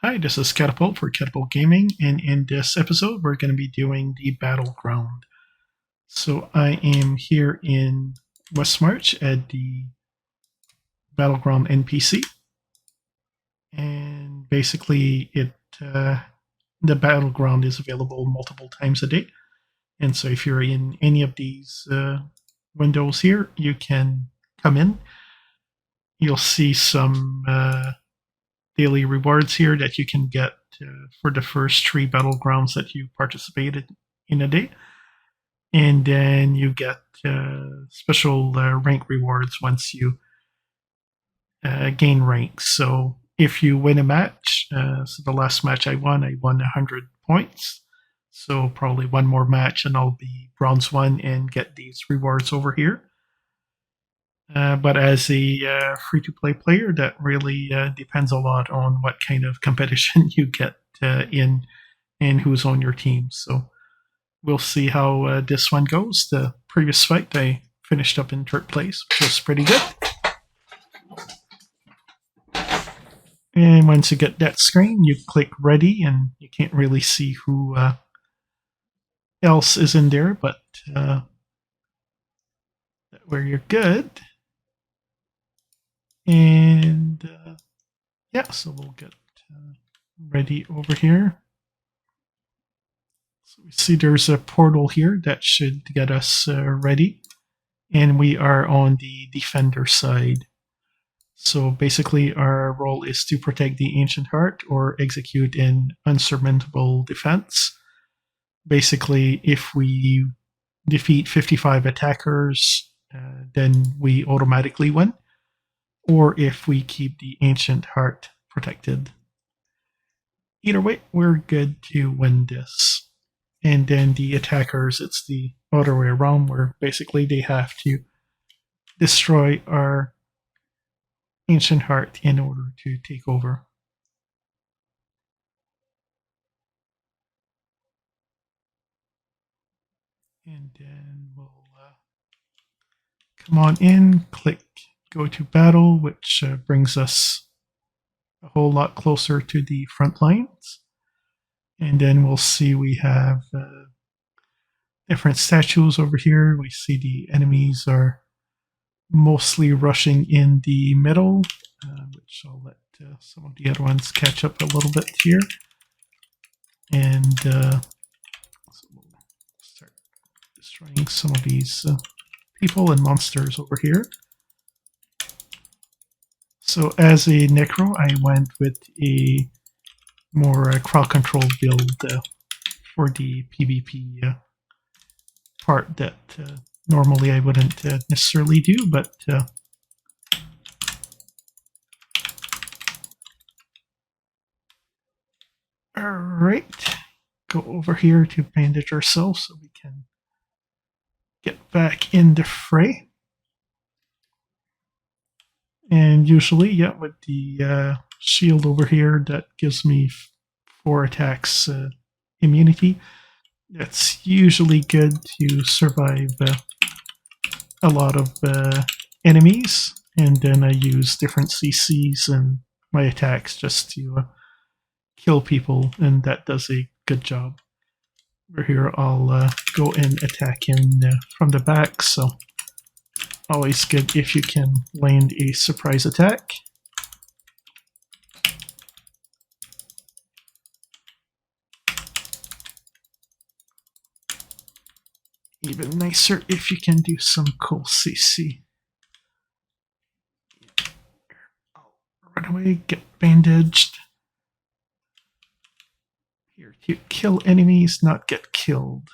Hi, this is Katapult for Katapult Gaming, and in this episode, we're going to be doing the Battleground. So I am here in West March at the Battleground NPC, and basically, the Battleground is available multiple times a day. And so, if you're in any of these windows here, you can come in. You'll see some daily rewards here that you can get for the first 3 battlegrounds that you participated in a day. And then you get special rank rewards once you gain rank. So if you win a match, so the last match I won 100 points. So probably one more match and I'll be bronze 1 and get these rewards over here. But as a free-to-play player, that really depends a lot on what kind of competition you get in and who's on your team. So we'll see how this one goes. The previous fight, I finished up in third place, which was pretty good. And once you get that screen, you click ready, and you can't really see who else is in there, but where you're good. And yeah, so we'll get ready over here. So we see there's a portal here that should get us ready. And we are on the defender side. So basically our role is to protect the Ancient Heart or execute an unsurmountable defense. Basically, if we defeat 55 attackers, then we automatically win. Or if we keep the Ancient Heart protected. Either way, we're good to win this. And then the attackers, it's the other way around, where basically they have to destroy our Ancient Heart in order to take over. And then we'll come on in, click go to battle, which brings us a whole lot closer to the front lines. And then we'll see we have different statues over here. We see the enemies are mostly rushing in the middle, which I'll let some of the other ones catch up a little bit here. And so we'll start destroying some of these people and monsters over here. So as a Necro, I went with a more crowd control build for the PvP part that normally I wouldn't necessarily do, but alright, go over here to bandage ourselves so we can get back in the fray. And usually, yeah, with the shield over here, that gives me 4 attacks immunity. That's usually good to survive a lot of enemies. And then I use different CCs and my attacks just to kill people, and that does a good job. Over here, I'll go and attack in from the back, so always good if you can land a surprise attack. Even nicer if you can do some cool CC. I'll run away, get bandaged. Here to kill enemies, not get killed.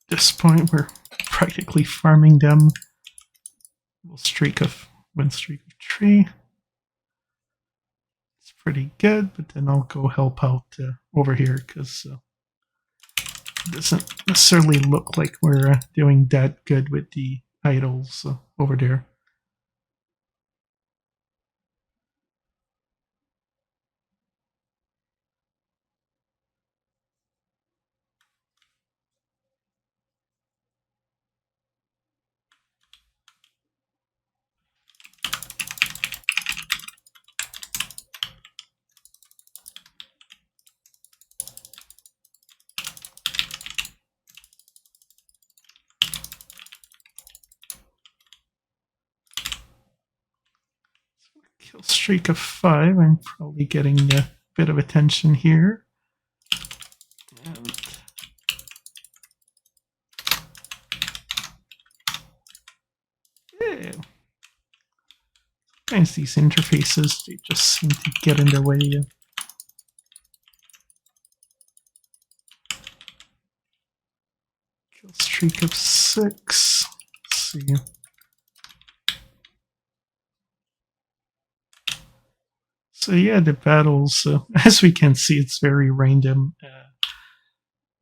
At this point, we're practically farming them. A little streak of win streak of 3. It's pretty good, but then I'll go help out over here because it doesn't necessarily look like we're doing that good with the idols over there. Kill streak of 5. I'm probably getting a bit of attention here. And yeah. Sometimes these interfaces, they just seem to get in the way. Kill streak of 6. Let's see. So yeah, the battles, as we can see, it's very random.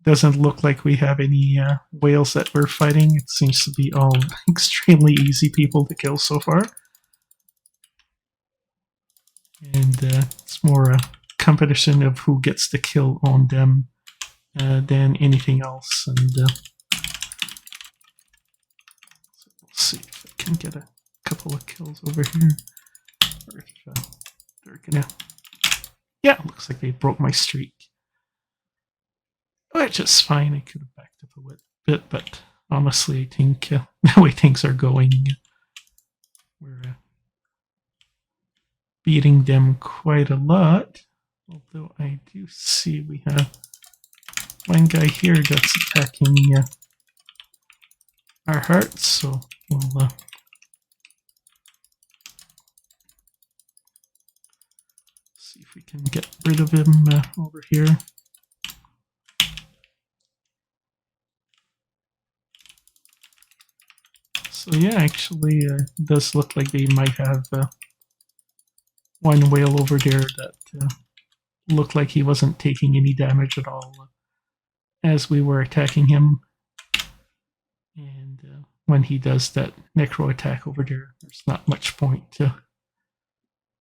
Doesn't look like we have any whales that we're fighting. It seems to be all extremely easy people to kill so far. And it's more a competition of who gets the kill on them than anything else. And so we'll see if I can get a couple of kills over here. Or if they're gonna... Yeah, looks like they broke my streak. Which is fine, I could have backed up a bit, but honestly, I think the way things are going, we're beating them quite a lot. Although I do see we have one guy here that's attacking our hearts, so we'll see if we can get rid of him over here. So yeah, actually, it does look like they might have one whale over there that looked like he wasn't taking any damage at all as we were attacking him. And when he does that necro attack over there, there's not much point to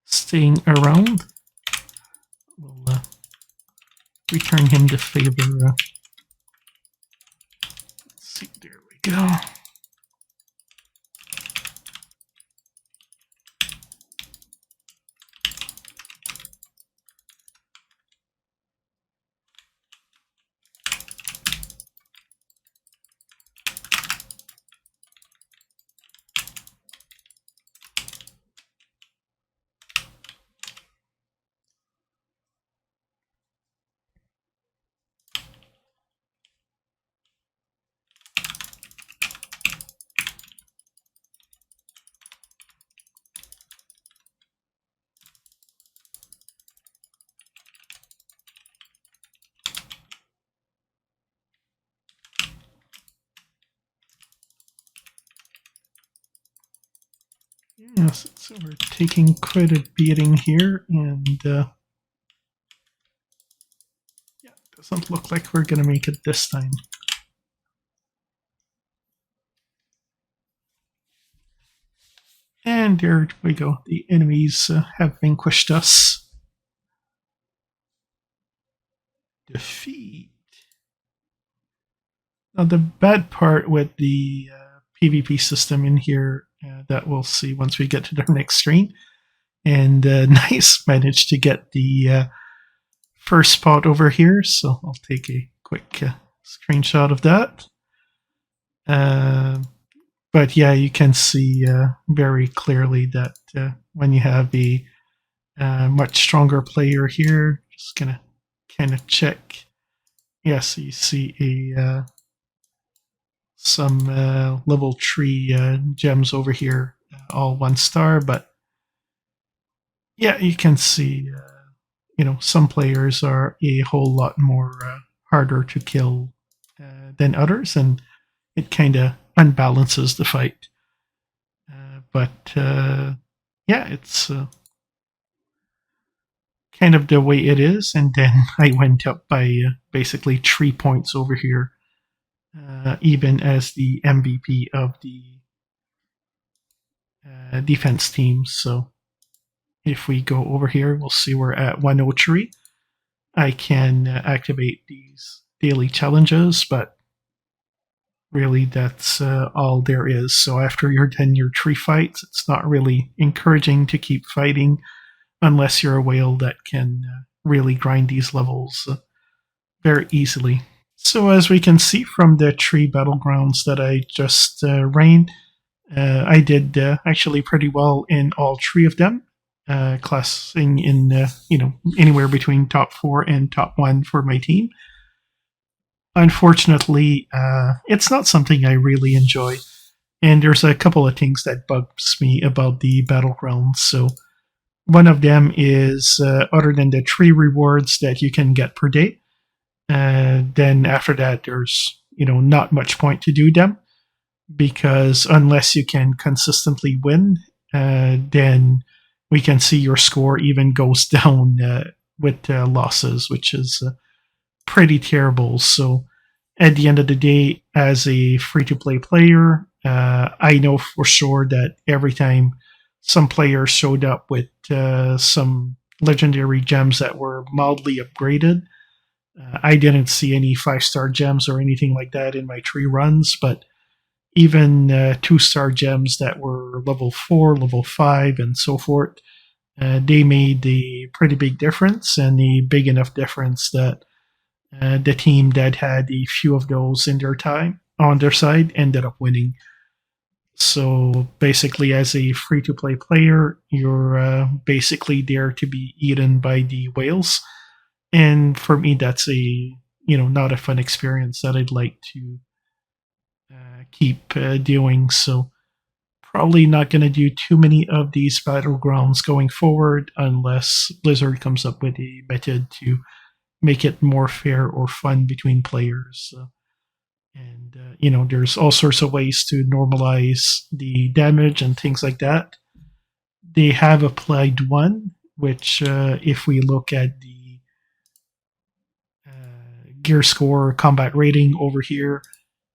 staying around. We'll return him the favor. Let's see, there we go. Yes, so we're taking quite a beating here, and yeah, doesn't look like we're gonna make it this time. And there we go. The enemies have vanquished us. Defeat. Now the bad part with the PvP system in here that we'll see once we get to the next screen. And Nice managed to get the first spot over here, so I'll take a quick screenshot of that. But yeah, you can see very clearly that when you have a much stronger player here, just gonna kind of check. Yeah, so you see a some level 3 gems over here, all 1 star, but yeah, you can see, some players are a whole lot more harder to kill than others, and it kind of unbalances the fight. But yeah, it's kind of the way it is. And then I went up by basically 3 points over here, even as the MVP of the defense team. So if we go over here, we'll see we're at 103. I can activate these daily challenges, but really that's all there is. So after you're done your tree fights, it's not really encouraging to keep fighting unless you're a whale that can really grind these levels very easily. So as we can see from the tree battlegrounds that I just ran, I did actually pretty well in all 3 of them, classing in anywhere between top 4 and top 1 for my team. Unfortunately, it's not something I really enjoy, and there's a couple of things that bugs me about the battlegrounds. So one of them is, other than the 3 rewards that you can get per day, then after that there's not much point to do them, because unless you can consistently win, then we can see your score even goes down with losses, which is pretty terrible. So at the end of the day, as a free-to-play player, I know for sure that every time some players showed up with some legendary gems that were mildly upgraded, I didn't see any 5-star gems or anything like that in my 3 runs, but even 2-star gems that were level 4, level 5, and so forth, they made a pretty big difference, and a big enough difference that the team that had a few of those in their time on their side ended up winning. So basically, as a free-to-play player, you're basically there to be eaten by the whales, and for me, that's a not a fun experience that I'd like to keep doing. So probably not going to do too many of these battlegrounds going forward unless Blizzard comes up with a method to make it more fair or fun between players. And there's all sorts of ways to normalize the damage and things like that. They have applied one, which if we look at the gear score combat rating over here,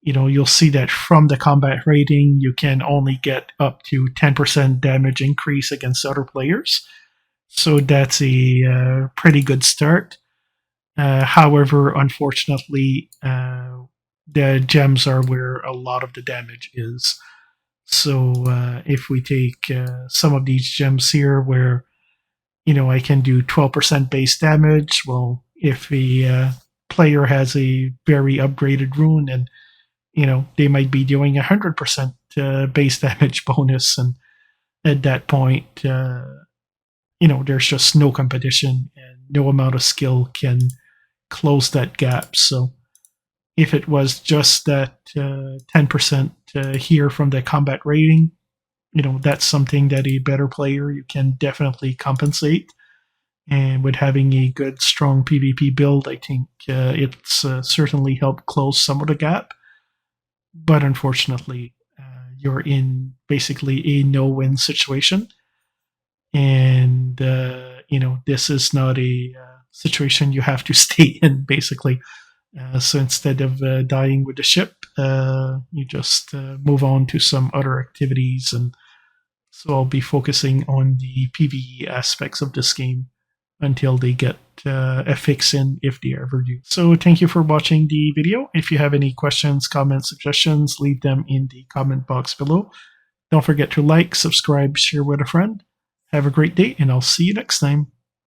you'll see that from the combat rating, you can only get up to 10% damage increase against other players. So that's a pretty good start. However, unfortunately, the gems are where a lot of the damage is. So if we take some of these gems here where, I can do 12% base damage, well, if a player has a very upgraded rune, and they might be doing 100% base damage bonus, and at that point, there's just no competition, and no amount of skill can close that gap. So if it was just that 10% here from the combat rating, that's something that a better player you can definitely compensate. And with having a good, strong PvP build, I think it's certainly helped close some of the gap. But unfortunately, you're in basically a no-win situation, and this is not a situation you have to stay in, basically. So instead of dying with the ship, you just move on to some other activities. And so I'll be focusing on the PvE aspects of this game until they get a fix in, if they ever do. So thank you for watching the video. If you have any questions, comments, suggestions, leave them in the comment box below. Don't forget to like, subscribe, share with a friend. Have a great day, and I'll see you next time.